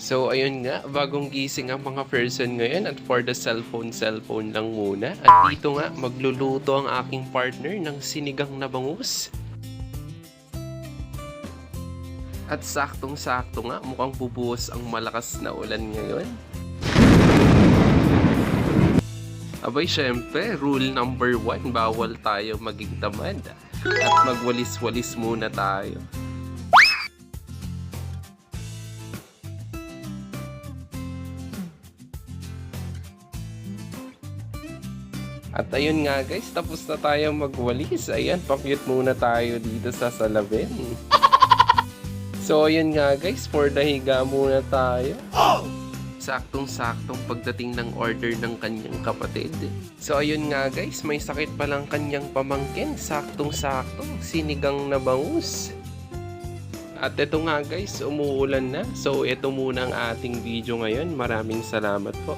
So ayun nga, bagong gising ang mga person ngayon at for the cellphone lang muna. At dito nga, magluluto ang aking partner ng sinigang na bangus. At saktong-sakto nga, mukhang bubuhos ang malakas na ulan ngayon. Abay, syempre, rule number 1, bawal tayo maging tamad. At magwalis-walis muna tayo. At ayun nga guys, tapos na tayo magwalis. Ayan, pakyut muna tayo dito sa salabin. So ayun nga guys, for the higa muna tayo. Saktong-saktong pagdating ng order ng kanyang kapatid. So ayun nga guys, may sakit palang kanyang pamangkin. Saktong-saktong, sinigang na bangus. At ito nga guys, umuulan na. So ito muna ang ating video ngayon. Maraming salamat po.